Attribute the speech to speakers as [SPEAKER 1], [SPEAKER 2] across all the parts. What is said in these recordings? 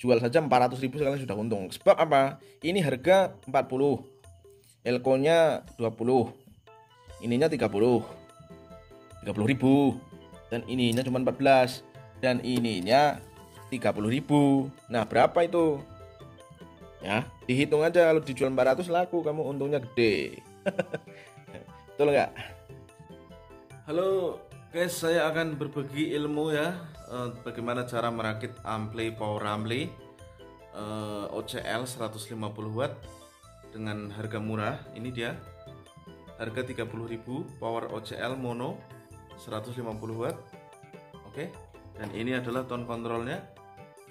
[SPEAKER 1] jual saja 400.000 sekalian sudah untung. Sebab apa? Ini harga 40, elko-nya 20, ininya 30 ribu, dan ininya cuma 14, dan ininya 30 ribu. Nah, berapa itu? Ya, dihitung aja, kalau dijual 400 laku, kamu untungnya gede. Betul nggak? Halo guys, saya akan berbagi ilmu ya, bagaimana cara merakit ampli power ampli OCL 150 watt dengan harga murah. Ini dia harga 30.000, power OCL mono 150 watt. Oke. Dan ini adalah tone kontrolnya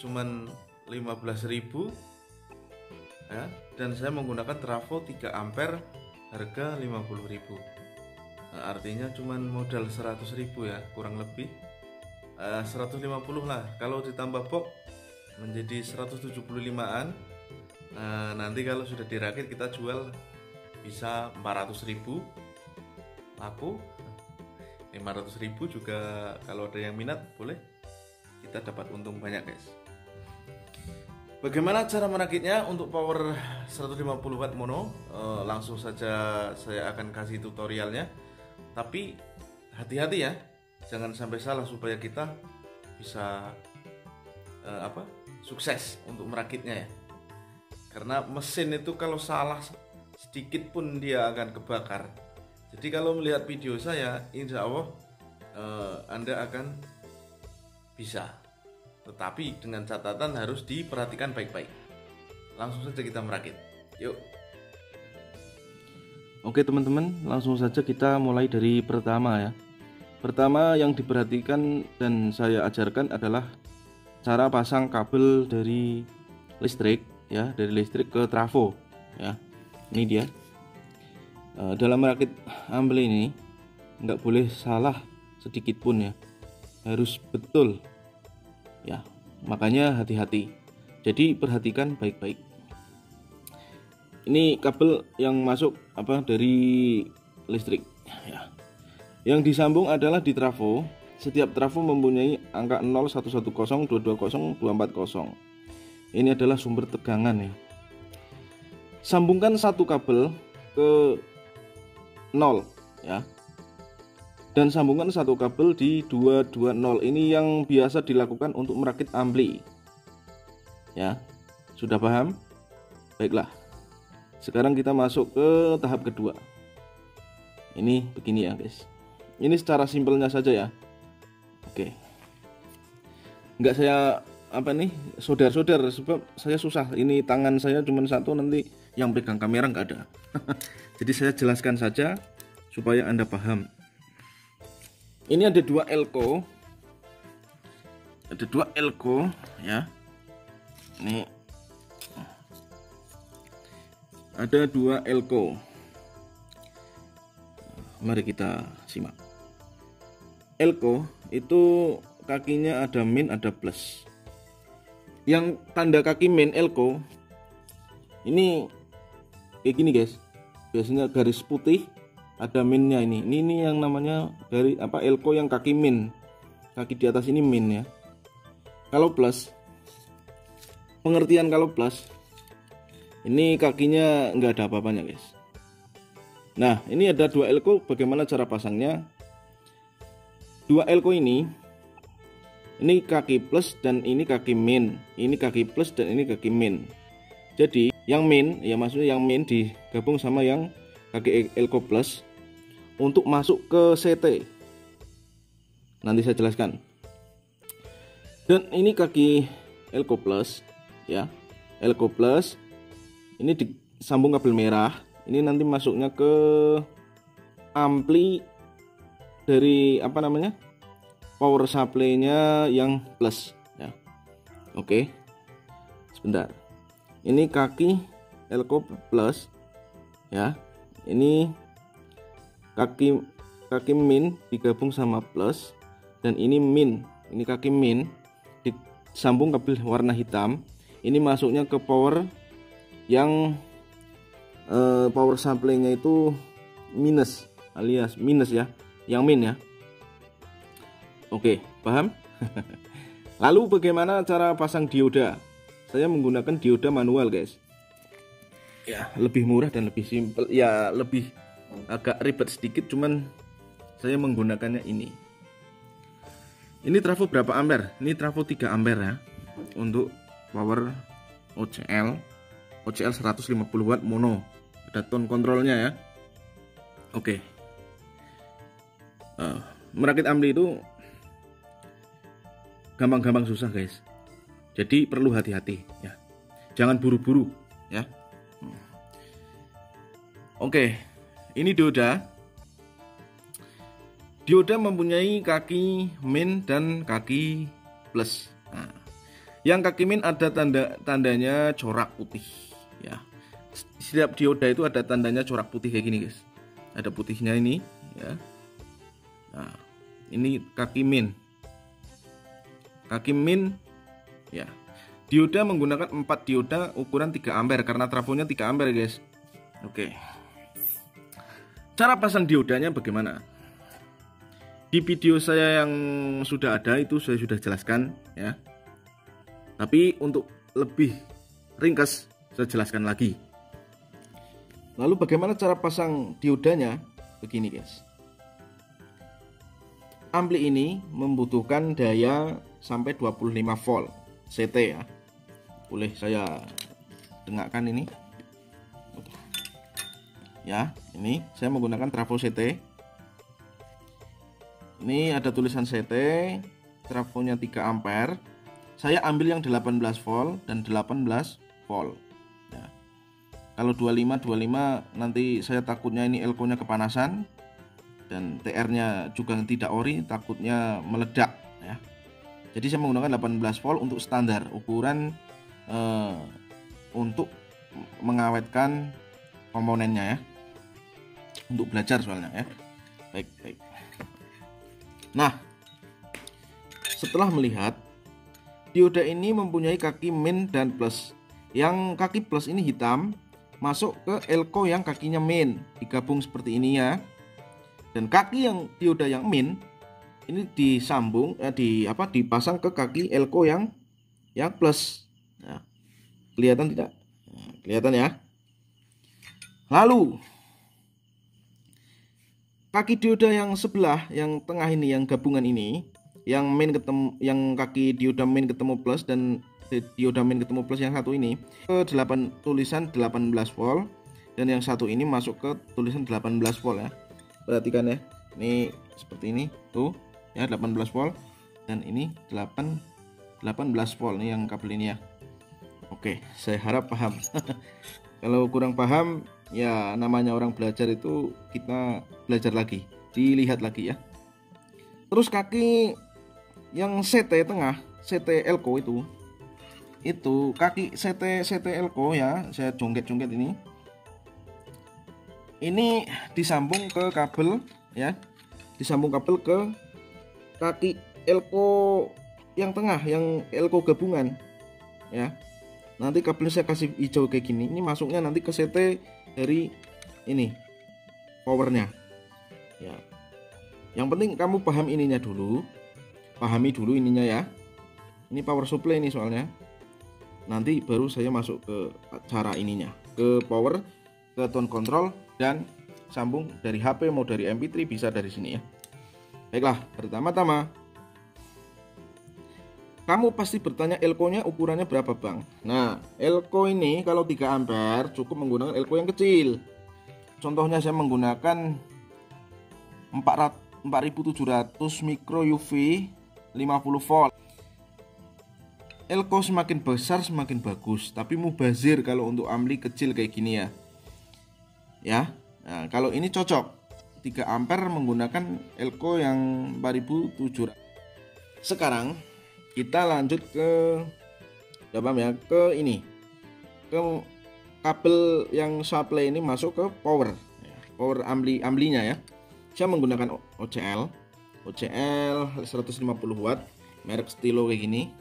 [SPEAKER 1] cuman 15.000 ya, dan saya menggunakan trafo 3 ampere harga 50.000. Nah, artinya cuman modal 100.000 ya, kurang lebih 150 lah. Kalau ditambah box menjadi 175-an. Nah, nanti kalau sudah dirakit kita jual bisa 400.000 laku. 500.000 juga kalau ada yang minat boleh, kita dapat untung banyak guys. Bagaimana cara merakitnya untuk power 150 watt mono? Langsung saja saya akan kasih tutorialnya. Tapi hati-hati ya, jangan sampai salah supaya kita bisa sukses untuk merakitnya ya. Karena mesin itu kalau salah sedikit pun dia akan kebakar. Jadi kalau melihat video saya, insya Allah Anda akan bisa. Tetapi dengan catatan harus diperhatikan baik-baik. Langsung saja kita merakit. Yuk. Oke teman-teman, langsung saja kita mulai dari pertama ya. Pertama yang diperhatikan dan saya ajarkan adalah cara pasang kabel dari listrik ya, dari listrik ke trafo ya. Ini dia. Dalam merakit ampli ini nggak boleh salah sedikit pun ya, harus betul ya. Makanya hati-hati. Jadi perhatikan baik-baik. Ini kabel yang masuk dari listrik ya. Yang disambung adalah di trafo. Setiap trafo mempunyai angka 0, 110, 220, 240. Ini adalah sumber tegangan ya. Sambungkan satu kabel ke 0 ya. Dan sambungkan satu kabel di 220. Ini yang biasa dilakukan untuk merakit ampli. Ya. Sudah paham? Baiklah. Sekarang kita masuk ke tahap kedua. Ini begini ya guys. Ini secara simpelnya saja ya. Oke. Enggak saya saudar-saudar, sebab saya susah. Ini tangan saya cuma satu, nanti yang pegang kamera nggak ada. Jadi saya jelaskan saja supaya Anda paham. Ini ada dua elko. Ada dua elko ya. Ini ada dua elko. Mari kita simak. Elko itu kakinya ada min, ada plus. Yang tanda kaki min elko ini kayak gini guys. Biasanya garis putih ada minnya ini. Ini yang namanya dari elko yang kaki min. Kaki di atas ini min ya. Kalau plus, pengertian kalau plus, ini kakinya nggak ada apa-apanya guys. Nah, ini ada dua elko. Bagaimana cara pasangnya? Dua elko ini kaki plus dan ini kaki min. Ini kaki plus dan ini kaki min. Jadi yang min ya, maksudnya yang min digabung sama yang kaki elko plus untuk masuk ke CT. Nanti saya jelaskan. Dan ini kaki elko plus ya. Elko plus ini disambung kabel merah. Ini nanti masuknya ke ampli dari power supply-nya yang plus ya. Oke. Sebentar. Ini kaki elko plus ya. Ini kaki min digabung sama plus, dan ini min. Ini kaki min disambung kabel warna hitam. Ini masuknya ke power yang power supply-nya itu minus, alias minus ya, yang min ya. Oke, paham? Lalu bagaimana cara pasang dioda? saya menggunakan dioda manual guys. Ya, lebih murah dan lebih simpel. Ya, lebih agak ribet sedikit, cuman saya menggunakannya ini. Ini trafo berapa ampere? Ini trafo 3 ampere ya. Untuk power OCL 150 watt mono. Ada tone kontrolnya ya. Oke. Merakit ampli itu gampang-gampang susah guys. Jadi perlu hati-hati ya. Jangan buru-buru ya. Oke, ini dioda. Dioda mempunyai kaki min dan kaki plus. Nah, yang kaki min ada tandanya corak putih ya. Setiap dioda itu ada tandanya corak putih kayak gini guys. Ada putihnya ini ya. Nah, ini kaki min. Kaki min ya. Dioda menggunakan 4 dioda ukuran 3 ampere karena trafonya 3 ampere guys. Oke. Cara pasang diodanya bagaimana? Di video saya yang sudah ada itu saya sudah jelaskan ya. Tapi untuk lebih ringkas saya jelaskan lagi. Lalu bagaimana cara pasang diodanya? Begini guys. Ampli ini membutuhkan daya sampai 25 volt CT ya. Boleh saya dengarkan ini. Ya, ini saya menggunakan trafo CT. Ini ada tulisan CT, trafonya 3 ampere. Saya ambil yang 18 volt dan 18 volt. Ya. Kalau 25 nanti saya takutnya ini elko-nya kepanasan dan TR-nya juga tidak ori, takutnya meledak ya. Jadi saya menggunakan 18 volt untuk standar ukuran untuk mengawetkan komponennya ya. Untuk belajar soalnya ya. Baik. Nah, setelah melihat dioda ini mempunyai kaki min dan plus. Yang kaki plus ini hitam masuk ke elko yang kakinya min, digabung seperti ini ya. Dan kaki yang dioda yang min ini disambung dipasang ke kaki elko yang plus. Nah, kelihatan tidak? Nah, kelihatan ya. Lalu kaki dioda yang sebelah, yang tengah ini, yang gabungan ini, yang min ketemu, yang kaki dioda min ketemu plus dan dioda min ketemu plus yang satu ini ke tulisan 18 volt dan yang satu ini masuk ke tulisan 18 volt ya. Perhatikan ya. Ini seperti ini tuh ya, 18 volt dan ini 18 volt nih yang kabel ini ya. Oke, saya harap paham. Kalau kurang paham ya, namanya orang belajar itu kita belajar lagi, dilihat lagi ya. Terus kaki yang CT tengah, CT elko itu kaki CT elko ya, saya jongket-jongket ini. Ini disambung ke kabel ya. Disambung kabel ke kaki elko yang tengah, yang elko gabungan ya. Nanti kabelnya saya kasih hijau kayak gini. Ini masuknya nanti ke CT dari ini powernya ya. Yang penting kamu paham ininya dulu, pahami dulu ininya ya. Ini power supply ini soalnya. Nanti baru saya masuk ke cara ininya, ke power, ke tone control dan sambung dari HP mau dari MP3 bisa dari sini ya. Baiklah, pertama-tama kamu pasti bertanya elko-nya ukurannya berapa bang. Nah, elko ini kalau 3 ampere cukup menggunakan elko yang kecil. Contohnya saya menggunakan 4700 mikro UV 50 volt. Elko semakin besar semakin bagus, tapi mubazir kalau untuk ampli kecil kayak gini ya. Ya. Nah, kalau ini cocok 3 ampere menggunakan elko yang 4700. Sekarang kita lanjut ke ke ini, ke kabel yang supply ini masuk ke power amplinya ya. Saya menggunakan OCL 150 watt merek Stilo kayak gini.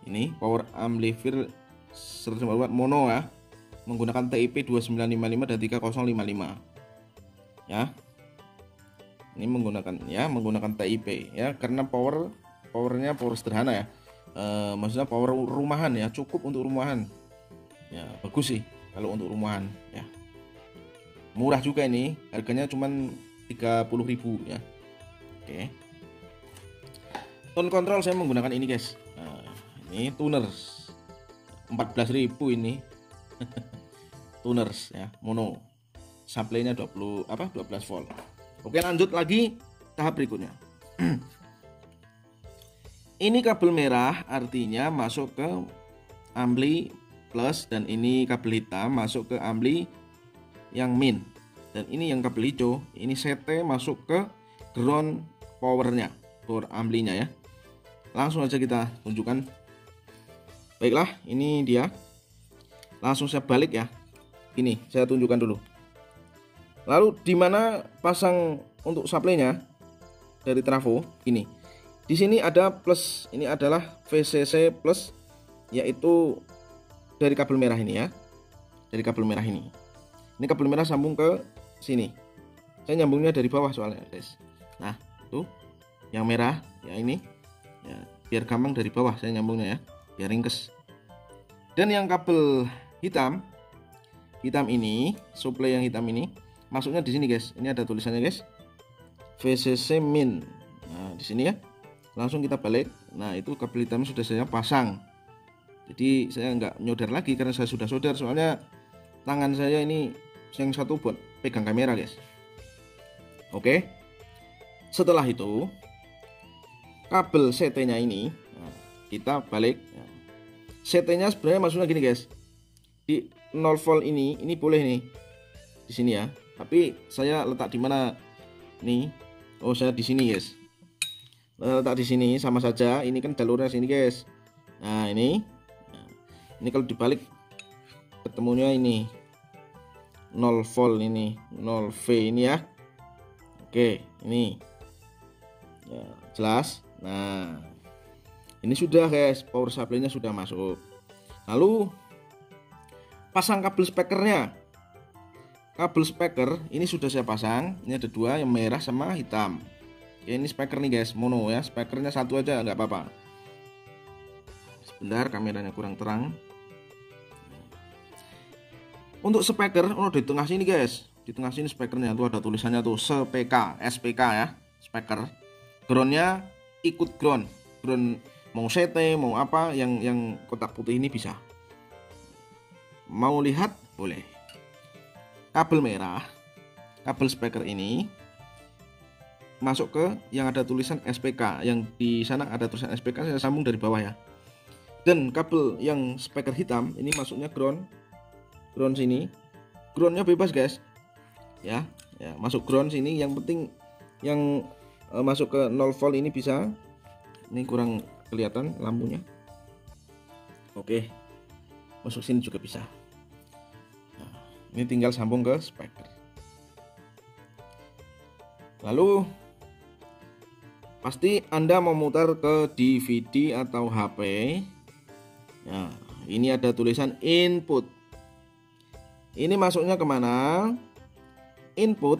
[SPEAKER 1] Ini power amplifier 150 watt mono ya, menggunakan TIP 2955 dan 3055 ya. Ini menggunakan TIP ya, karena powernya power sederhana ya. maksudnya power rumahan ya, cukup untuk rumahan ya, bagus sih kalau untuk rumahan ya, murah juga ini, harganya cuman 30.000 ya. Oke, tone control saya menggunakan ini guys. Nah, ini tuners 14.000 ini. Tuners ya, mono, supply-nya 12 volt. Oke, lanjut lagi tahap berikutnya. Ini kabel merah artinya masuk ke ampli plus, dan ini kabel hitam masuk ke ampli yang min, dan ini yang kabel hijau ini CT masuk ke ground powernya, power amplinya ya. Langsung aja kita tunjukkan. Baiklah, ini dia. Langsung saya balik ya. Ini saya tunjukkan dulu. Lalu di mana pasang untuk supply-nya dari trafo ini. Di sini ada plus, ini adalah VCC plus, yaitu dari kabel merah ini ya. Dari kabel merah ini. Ini kabel merah sambung ke sini. Saya nyambungnya dari bawah soalnya, guys. Nah, tuh yang merah ya ini. Ya, biar gampang dari bawah saya nyambungnya ya, biar ringkes. Dan yang kabel hitam ini, supply yang hitam ini masuknya di sini guys. Ini ada tulisannya guys, VCC min. Nah, di sini ya. Langsung kita balik. Nah, itu kabel hitam sudah saya pasang. Jadi saya nggak nyodar lagi karena saya sudah solder. Soalnya tangan saya ini yang satu buat pegang kamera guys. Oke. Setelah itu kabel CT-nya ini kita balik. CT-nya sebenarnya maksudnya gini guys. Di 0 volt ini boleh nih di sini ya. Tapi saya letak di mana nih? Oh, saya di sini guys. Letak di sini sama saja. Ini kan jalurnya sini guys. Nah, ini kalau dibalik ketemunya ini 0 volt ini, 0 V ini ya. Oke, ini ya, jelas. Nah, ini sudah guys, power supply-nya sudah masuk. Lalu pasang kabel speakernya. Kabel speaker ini sudah saya pasang. Ini ada dua, yang merah sama hitam. Oke, ini speaker nih guys, mono ya. Speakernya satu aja nggak apa-apa. Sebentar, kameranya kurang terang. Untuk speaker, di tengah sini guys, di tengah sini speakernya tuh ada tulisannya tuh SPK ya, speaker. Groundnya ikut ground mau CT mau apa, yang kotak putih ini bisa. Mau lihat boleh. Kabel merah, kabel speaker ini masuk ke yang ada tulisan SPK, yang di sana ada tulisan SPK, saya sambung dari bawah ya. Dan kabel yang speaker hitam ini masuknya ground sini. Groundnya bebas guys ya, masuk ground sini. Yang penting yang masuk ke 0 volt ini bisa. Ini kurang kelihatan lampunya. Oke, masuk sini juga bisa. Nah, ini tinggal sambung ke speaker. Lalu pasti Anda memutar ke DVD atau HP. Nah, ini ada tulisan input. Ini masuknya kemana? Input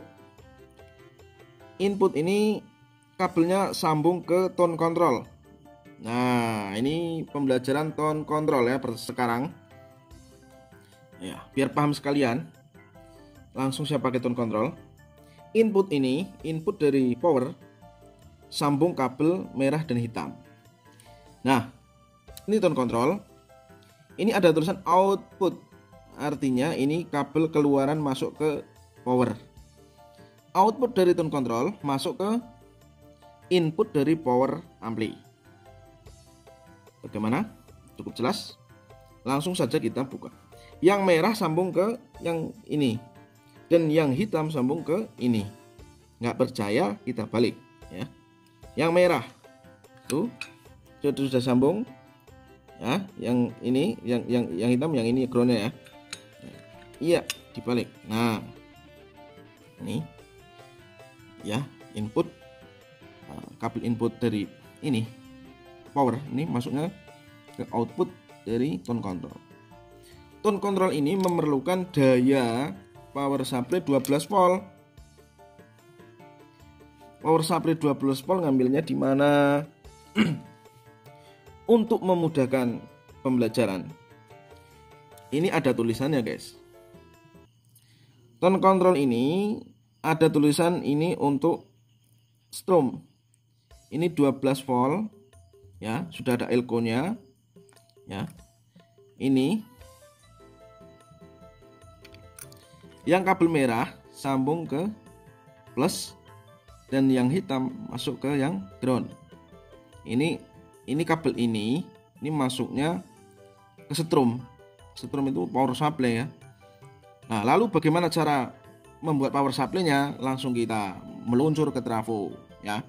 [SPEAKER 1] ini kabelnya sambung ke tone control. Nah, ini pembelajaran tone control ya sekarang. Ya, biar paham sekalian. Langsung saya pakai tone control. Input ini, input dari power, sambung kabel merah dan hitam. Nah, ini tone control. Ini ada tulisan output. Artinya ini kabel keluaran masuk ke power. Output dari tone control masuk ke input dari power ampli. Bagaimana? Cukup jelas? Langsung saja kita buka. Yang merah sambung ke yang ini, dan yang hitam sambung ke ini. Nggak percaya kita balik ya. Yang merah tuh sudah sambung ya. Yang ini, yang hitam, yang ini groundnya ya. Iya, dibalik. Nah, ini ya, input kabel input dari ini power ini masuknya ke output dari tone control. Tone control ini memerlukan daya power supply 12 volt. Power supply 12 volt ngambilnya di mana? untuk memudahkan pembelajaran, ini ada tulisannya guys. Tone control ini ada tulisan ini untuk strum. Ini 12 volt ya, sudah ada elko-nya ya. Ini yang kabel merah sambung ke plus dan yang hitam masuk ke yang ground. Ini kabel ini masuknya ke setrum. Setrum itu power supply ya. Nah, lalu bagaimana cara membuat power supply-nya? Langsung kita meluncur ke trafo ya.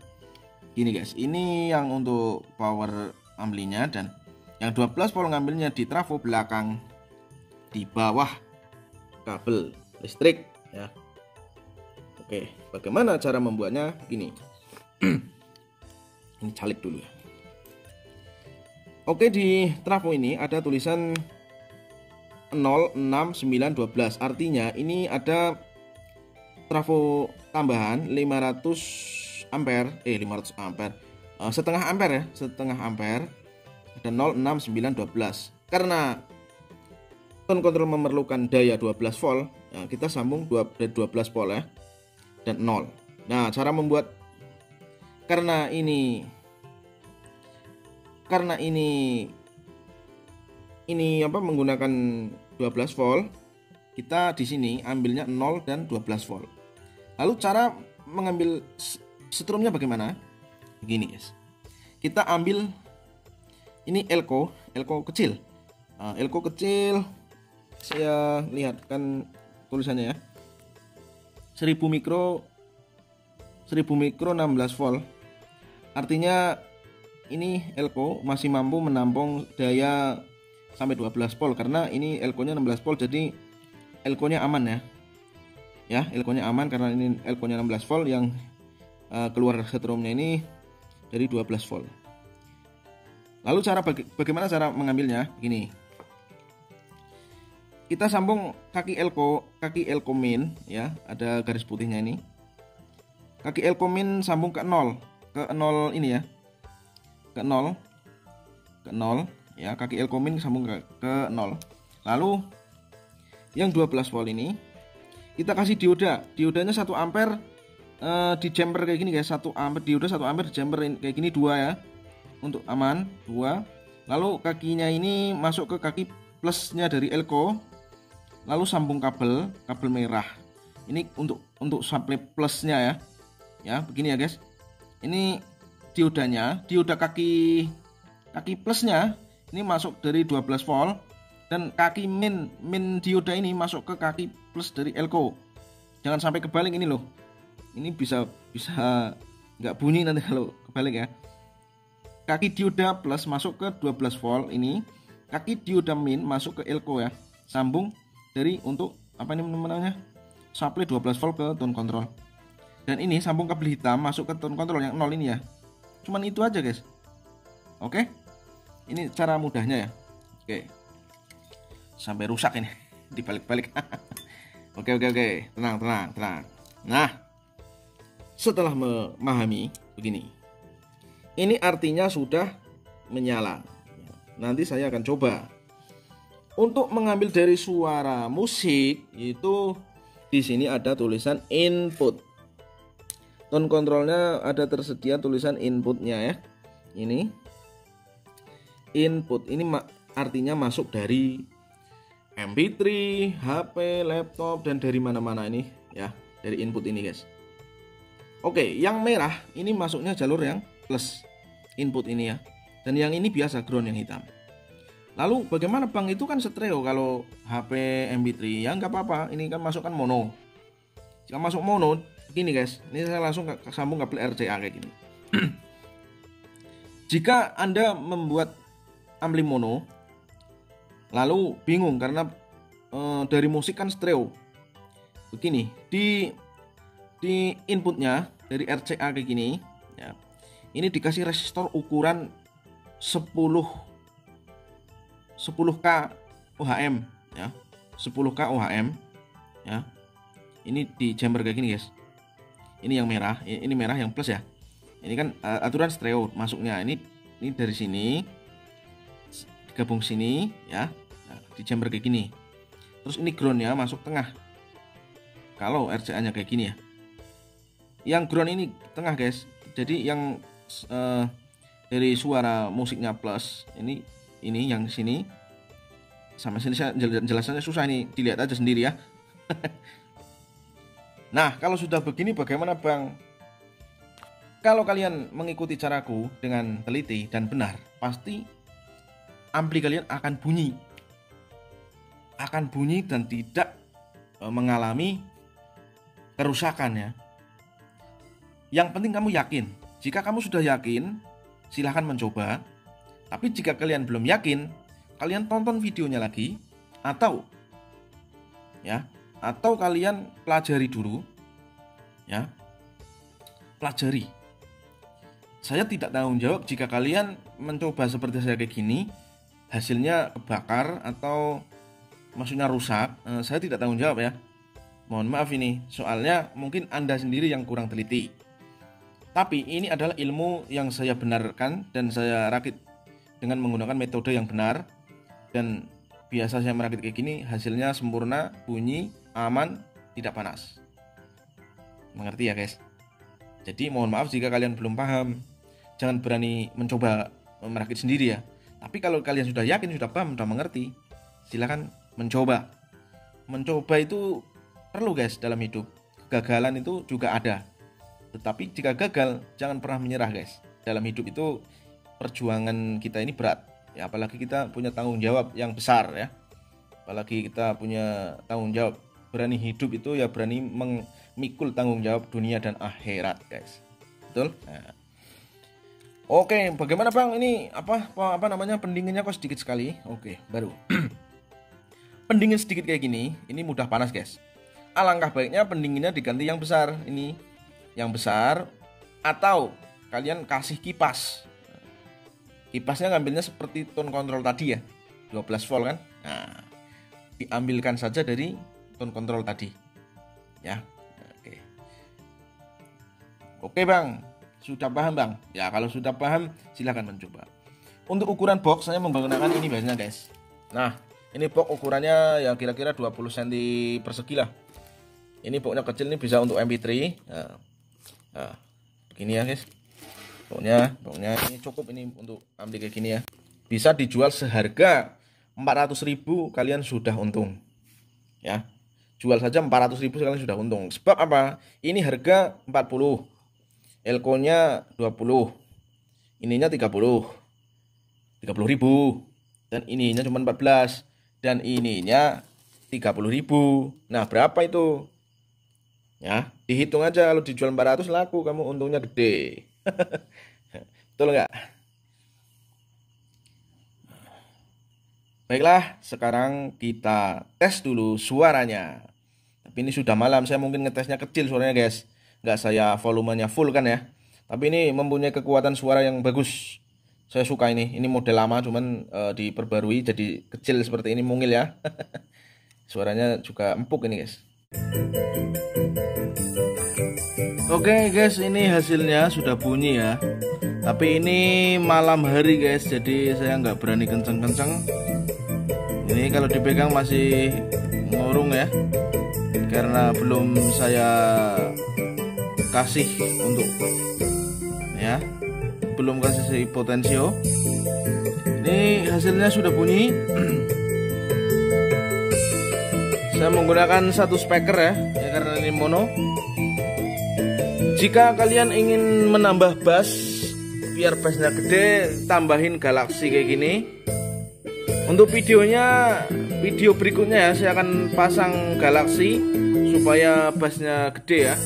[SPEAKER 1] Gini guys, ini yang untuk power amplinya, dan yang 12 volt ngambilnya di trafo belakang di bawah kabel listrik ya. Oke, bagaimana cara membuatnya? Gini. Ini calik dulu ya. Oke, di trafo ini ada tulisan 0, 6, 9, 12. Artinya ini ada trafo tambahan 500 ampere, 500 ampere. Setengah ampere ya, setengah ampere. Ada 0, 6, 9, 12. Karena tone control memerlukan daya 12 volt, ya, kita sambung 12 volt ya, dan 0. Nah, cara membuat, karena ini menggunakan 12 volt, kita di sini ambilnya 0 dan 12 volt. Lalu cara mengambil setrumnya bagaimana? Begini guys. Kita ambil ini elko kecil. Elko kecil, saya lihatkan tulisannya ya. 1000 mikro 16 volt. Artinya ini elko masih mampu menampung daya sampai 12 volt, karena ini elko-nya 16 volt, jadi elko-nya aman ya. Ya, elko-nya aman karena ini elko-nya 16 volt, yang keluar setrumnya ini dari 12 volt. Lalu bagaimana cara mengambilnya? Begini. Kita sambung kaki elko min ya, ada garis putihnya ini. Kaki elko min sambung ke 0 ini ya. Ke 0 ya, kaki elko min sambung ke 0. Lalu yang 12 volt ini kita kasih diodanya 1 ampere di jumper kayak gini guys. 1 ampere dioda, 1 ampere di jumper kayak gini, 2 ya, untuk aman 2. Lalu kakinya ini masuk ke kaki plusnya dari elko, lalu sambung kabel merah ini untuk supply plusnya ya. Ya, begini ya guys. Ini dioda kaki plusnya ini masuk dari 12 volt, dan kaki min dioda ini masuk ke kaki plus dari elko. Jangan sampai kebalik ini loh. Ini bisa nggak bunyi nanti kalau kebalik ya. Kaki dioda plus masuk ke 12 volt ini, kaki dioda min masuk ke elko ya. Sambung dari untuk apa ini namanya? Supply 12 volt ke tone control. Dan ini sambung kabel hitam masuk ke tone control yang 0 ini ya. Cuman itu aja guys. Oke. Ini cara mudahnya ya. Oke. Sampai rusak ini dibalik-balik. Oke. Tenang. Nah, setelah memahami begini, ini artinya sudah menyala. Nanti saya akan coba untuk mengambil dari suara musik. Itu di sini ada tulisan input. Tone controlnya ada tersedia tulisan inputnya ya. Ini input, ini artinya masuk dari MP3, HP, laptop, dan dari mana-mana ini ya, dari input ini guys. Oke, yang merah ini masuknya jalur yang plus input ini ya, dan yang ini biasa ground yang hitam. Lalu bagaimana bang, itu kan stereo kalau HP MP3 ya, nggak apa-apa, ini kan masukkan mono. Jika masuk mono gini guys, ini saya langsung sambung kabel RCA kayak gini. Jika Anda membuat ampli mono lalu bingung karena dari musik kan stereo, begini, di inputnya dari RCA kayak gini ya, ini dikasih resistor ukuran 10K ohm ya, 10K ohm ya. Ini di jumper kayak gini guys. Ini yang merah, ini merah yang plus ya. Ini kan aturan stereo masuknya. Ini dari sini gabung sini ya. Nah, di jumper kayak gini. Terus ini groundnya masuk tengah. Kalau RCA nya kayak gini ya. Yang ground ini tengah guys. Jadi yang dari suara musiknya plus ini yang sini sampai sini saya jelasannya susah, ini dilihat aja sendiri ya. Nah, kalau sudah begini bagaimana Bang? Kalau kalian mengikuti caraku dengan teliti dan benar, pasti ampli kalian akan bunyi. Akan bunyi dan tidak mengalami kerusakan ya. Yang penting kamu yakin. Jika kamu sudah yakin, silahkan mencoba. Tapi jika kalian belum yakin, kalian tonton videonya lagi atau kalian pelajari dulu ya. Pelajari. Saya tidak tanggung jawab jika kalian mencoba seperti saya kayak gini, hasilnya kebakar atau maksudnya rusak. Saya tidak tanggung jawab ya. Mohon maaf ini, soalnya mungkin Anda sendiri yang kurang teliti. Tapi ini adalah ilmu yang saya benarkan dan saya rakit dengan menggunakan metode yang benar. Dan biasa saya merakit kayak gini, hasilnya sempurna, bunyi, aman, tidak panas. Mengerti ya guys? Jadi mohon maaf jika kalian belum paham. Jangan berani mencoba merakit sendiri ya. Tapi kalau kalian sudah yakin, sudah paham, sudah mengerti, silakan mencoba. Mencoba itu perlu guys dalam hidup. Kegagalan itu juga ada. Tetapi jika gagal, jangan pernah menyerah guys. Dalam hidup itu perjuangan kita ini berat ya, apalagi kita punya tanggung jawab yang besar ya. Apalagi kita punya tanggung jawab, berani hidup itu ya berani memikul tanggung jawab dunia dan akhirat guys. Betul? Nah. Oke, bagaimana Bang? Ini apa namanya, pendinginnya kok sedikit sekali. Oke, baru. Pendingin sedikit kayak gini, ini mudah panas guys. Alangkah baiknya pendinginnya diganti yang besar ini. Yang besar, atau kalian kasih kipas. Kipasnya ngambilnya seperti tone control tadi ya, 12 volt kan. Nah, diambilkan saja dari tone control tadi ya. Oke Bang, sudah paham Bang? Ya kalau sudah paham silahkan mencoba. Untuk ukuran box saya menggunakan ini biasanya guys. Nah, ini box ukurannya ya kira-kira 20 cm persegi lah. Ini boxnya kecil, ini bisa untuk MP3. Nah, begini ya guys. Pokoknya ini cukup ini untuk ampli kayak gini ya. Bisa dijual seharga 400.000, kalian sudah untung. Ya. Jual saja 400.000 kalian sudah untung. Sebab apa? Ini harga 40. Elko-nya 20. Ininya 30. 30.000. Dan ininya cuma 14 dan ininya 30.000. Nah, berapa itu? Ya, dihitung aja, kalau dijual 400 laku, kamu untungnya gede. Betul nggak? Baiklah, sekarang kita tes dulu suaranya. Tapi ini sudah malam, saya mungkin ngetesnya kecil suaranya guys. Nggak saya volumenya full kan ya. Tapi ini mempunyai kekuatan suara yang bagus. Saya suka ini model lama cuman diperbarui jadi kecil seperti ini, mungil ya. Suaranya juga empuk ini guys. Oke guys, ini hasilnya sudah bunyi ya. Tapi ini malam hari guys, jadi saya nggak berani kenceng-kenceng. Ini kalau dipegang masih ngurung ya, karena belum saya kasih untuk ya, belum kasih potensio. Ini hasilnya sudah bunyi. Saya menggunakan satu speaker ya karena ini mono. Jika kalian ingin menambah bass biar bassnya gede, tambahin Galaxy kayak gini. Untuk videonya, video berikutnya ya, saya akan pasang Galaxy supaya bassnya gede ya.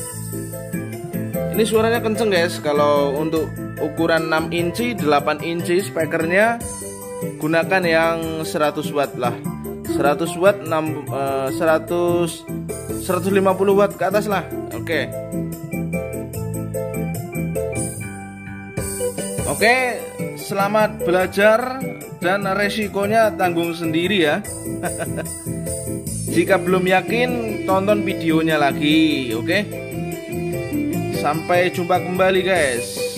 [SPEAKER 1] Ini suaranya kenceng guys. Kalau untuk ukuran 6 inci 8 inci speakernya, gunakan yang 100 watt lah. 100 watt 150 watt ke atas lah. Oke, selamat belajar dan resikonya tanggung sendiri ya. Jika belum yakin, tonton videonya lagi. Oke, sampai jumpa kembali guys.